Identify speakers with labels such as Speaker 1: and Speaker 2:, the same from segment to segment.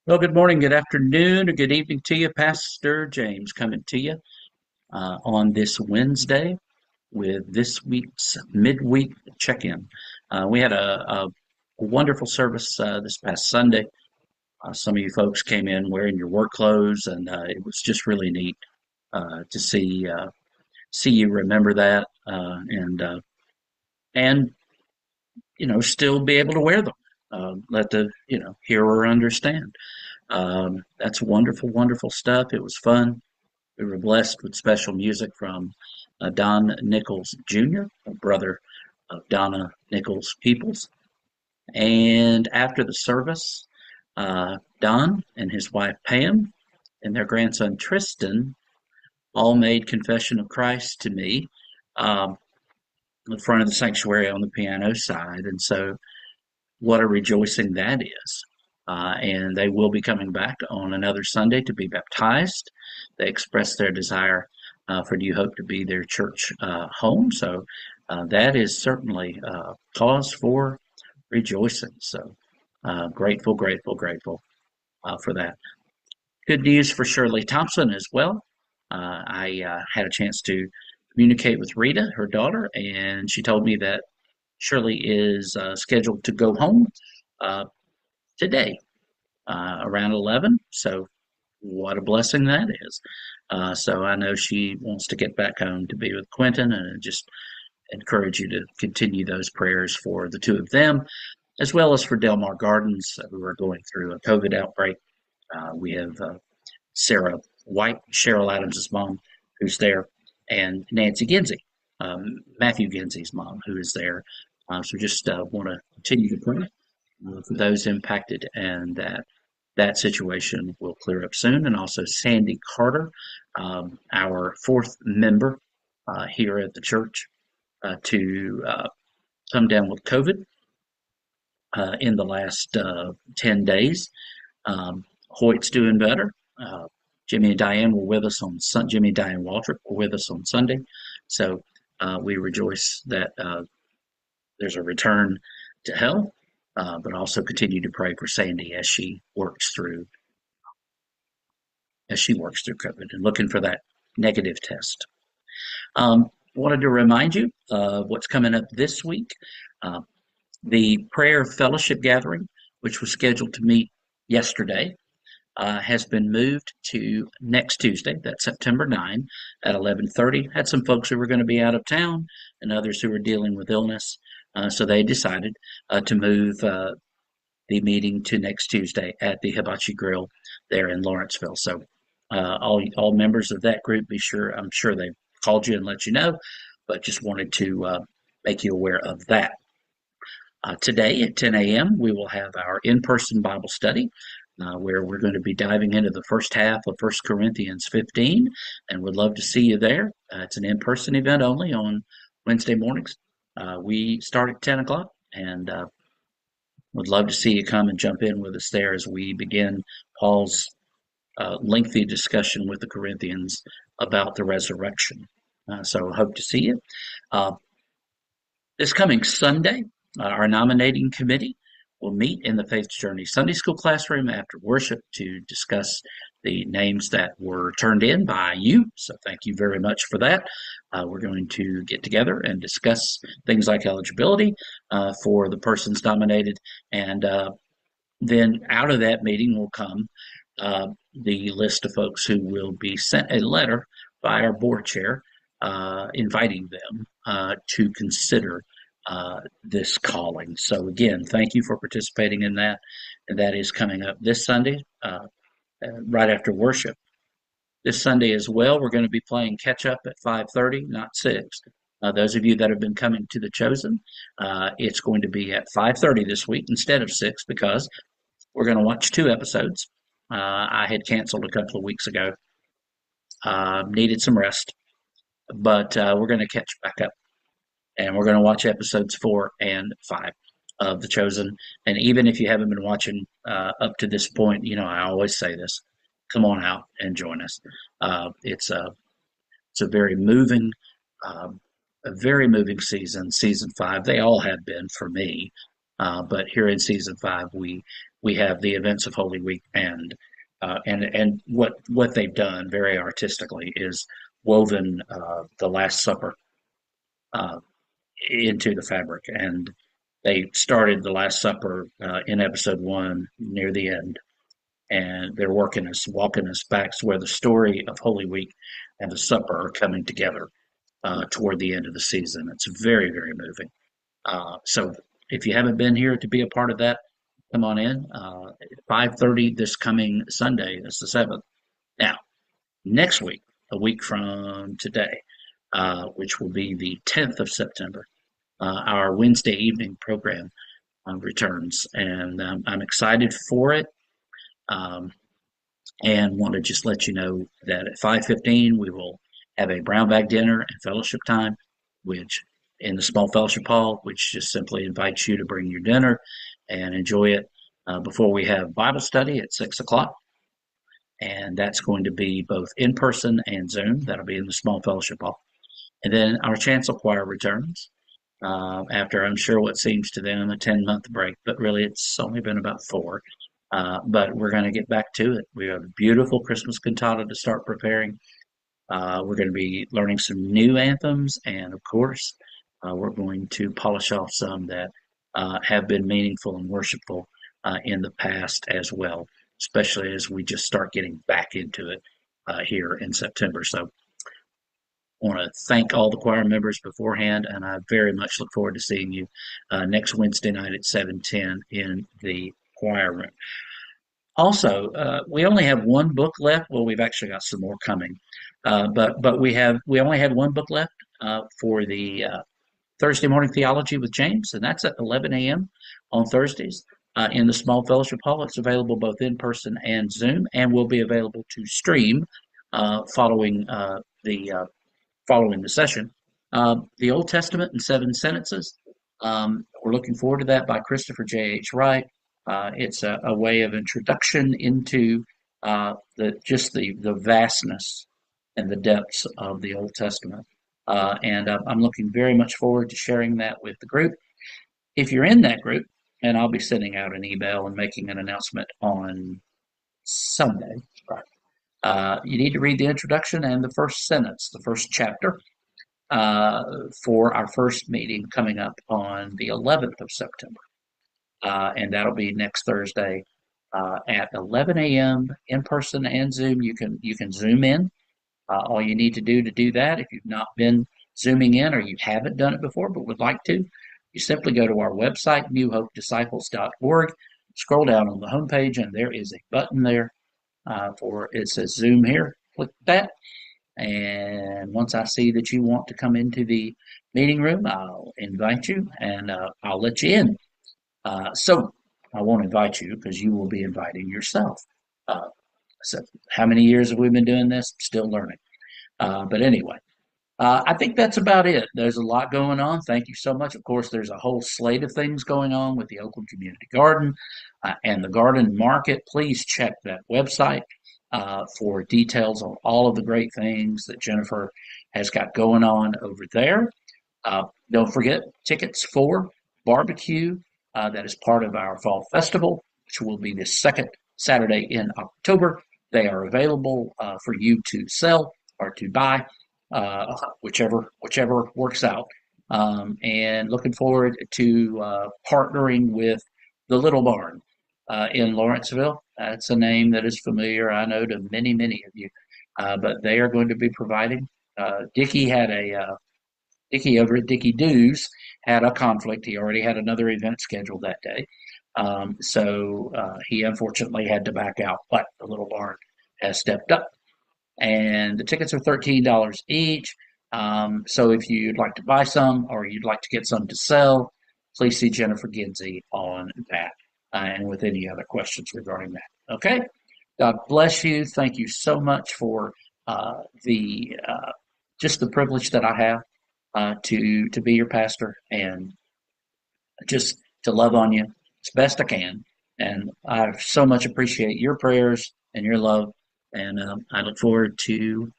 Speaker 1: Well, good morning, good afternoon, or good evening to you. Pastor James coming to you on this Wednesday with this week's midweek check-in. We had a wonderful service this past Sunday. Some of you folks came in wearing your work clothes, and it was just really neat to see you remember that and still be able to wear them. Let the hearer understand. That's wonderful, wonderful stuff. It was fun. We were blessed with special music from Don Nichols Jr., a brother of Donna Nichols Peoples. And after the service, Don and his wife Pam and their grandson Tristan all made confession of Christ to me um, in front of the sanctuary on the piano side. And so what a rejoicing that is. And they will be coming back on another Sunday to be baptized. They expressed their desire for New Hope to be their church home. So that is certainly cause for rejoicing. So grateful, grateful, grateful for that. Good news for Shirley Thompson as well. I had a chance to communicate with Rita, her daughter, and she told me that Shirley is scheduled to go home uh, today around 11. So, what a blessing that is. So, I know she wants to get back home to be with Quentin, and I just encourage you to continue those prayers for the two of them, as well as for Delmar Gardens, who are going through a COVID outbreak. We have Sarah White, Cheryl Adams' mom, who's there, and Nancy Ginsey, Matthew Ginsey's mom, who is there. So just want to continue to pray for those impacted and that situation will clear up soon. And also Sandy Carter, our fourth member here at the church to come down with COVID in the last 10 days. Hoyt's doing better. Jimmy and Diane were with us on Jimmy and Diane Waltrip were with us on Sunday. So we rejoice that there's a return to health, but also continue to pray for Sandy as she works through COVID and looking for that negative test. Wanted to remind you of what's coming up this week. Uh, the prayer fellowship gathering, which was scheduled to meet yesterday, has been moved to next Tuesday. That's September 9 at 11:30. Had some folks who were going to be out of town and others who were dealing with illness, so they decided to move the meeting to next Tuesday at the Hibachi Grill there in Lawrenceville. So all members of that group, be sure I'm sure they called you and let you know, but just wanted to make you aware of that. Today at 10 a.m., we will have our in-person Bible study where we're going to be diving into the first half of 1 Corinthians 15, and would love to see you there. It's an in-person event only on Wednesday mornings. We start at 10 o'clock, and would love to see you come and jump in with us there as we begin Paul's lengthy discussion with the Corinthians about the resurrection. So hope to see you. Uh, this coming Sunday, our nominating committee will meet in the Faith Journey Sunday School classroom after worship to discuss the names that were turned in by you. So thank you very much for that. We're going to get together and discuss things like eligibility for the persons nominated. And then out of that meeting will come the list of folks who will be sent a letter by our board chair inviting them to consider this calling. So again, thank you for participating in that. And that is coming up this Sunday, right after worship. This Sunday as well, we're going to be playing catch up at 5:30, not 6. Those of you that have been coming to the Chosen, it's going to be at 5:30 this week instead of 6 because we're going to watch two episodes. I had canceled a couple of weeks ago, needed some rest, but we're going to catch back up and we're going to watch episodes 4 and 5 of The Chosen. And even if you haven't been watching up to this point, I always say this: come on out and join us. It's a um, very moving season. Season 5, they all have been for me, but here in season 5, we have the events of Holy Week, and what they've done very artistically is woven the Last Supper uh, into the fabric, and they started the Last Supper in episode one near the end, and they're walking us back to where the story of Holy Week and the supper are coming together toward the end of the season. It's very, very moving. So if you haven't been here to be a part of that, come on in. 5:30 this coming Sunday. That's the 7th. Now, next week, a week from today, which will be the 10th of September, our Wednesday evening program returns, and I'm excited for it. Um, and want to just let you know that at 5:15 we will have a brown bag dinner and fellowship time, which in the small fellowship hall, which just simply invites you to bring your dinner and enjoy it before we have Bible study at 6 o'clock, and that's going to be both in person and Zoom. That'll be in the small fellowship hall, and then our chancel choir returns after I'm sure what seems to them a 10-month break, but really it's only been about four. But we're going to get back to it. We have a beautiful Christmas cantata to start preparing. We're going to be learning some new anthems, and of course, we're going to polish off some that have been meaningful and worshipful in the past as well, especially as we just start getting back into it here in September. So I want to thank all the choir members beforehand, and I very much look forward to seeing you next Wednesday night at 7:10 in the choir room. Also, we only have one book left. Well, we've actually got some more coming, but we only have one book left for the Thursday morning theology with James, and that's at 11 a.m. on Thursdays in the small fellowship hall. It's available both in person and Zoom, and will be available to stream following the session. The Old Testament in 7 sentences. We're looking forward to that by Christopher J.H. Wright. It's a way of introduction into the vastness and the depths of the Old Testament. And I'm looking very much forward to sharing that with the group. If you're in that group, and I'll be sending out an email and making an announcement on Sunday, right? You need to read the introduction and the first sentence, the first chapter, for our first meeting coming up on the 11th of September. And that'll be next Thursday at 11 a.m. in person and Zoom. You can Zoom in. All you need to do that, if you've not been Zooming in or you haven't done it before but would like to, you simply go to our website, newhopedisciples.org, scroll down on the homepage, and there is a button there for it says Zoom here. Click that, and once I see that you want to come into the meeting room, I'll invite you and I'll let you in. So I won't invite you because you will be inviting yourself. Uh, so how many years have we been doing this? Still learning. But anyway, I think that's about it. There's a lot going on. Thank you so much. Of course, there's a whole slate of things going on with the Oakland Community Garden and the Garden Market. Please check that website for details on all of the great things that Jennifer has got going on over there. Don't forget tickets for barbecue that is part of our fall festival, which will be the second Saturday in October. They are available for you to sell or to buy, whichever works out. And looking forward to partnering with the Little Barn in Lawrenceville. That's a name that is familiar, I know, to many, many of you. But they are going to be providing. Dickie had a Dickie over at Dickie Doos had a conflict. He already had another event scheduled that day. So he unfortunately had to back out, but the Little Barn has stepped up. And the tickets are $13 each. So if you'd like to buy some or you'd like to get some to sell, please see Jennifer Ginsey on that and with any other questions regarding that. Okay? God bless you. Thank you so much for the just the privilege that I have to be your pastor and just to love on you as best I can. And I so much appreciate your prayers and your love. And I look forward to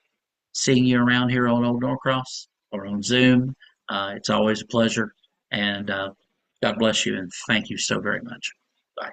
Speaker 1: seeing you around here on Old Norcross or on Zoom. It's always a pleasure. And God bless you and thank you so very much. Bye.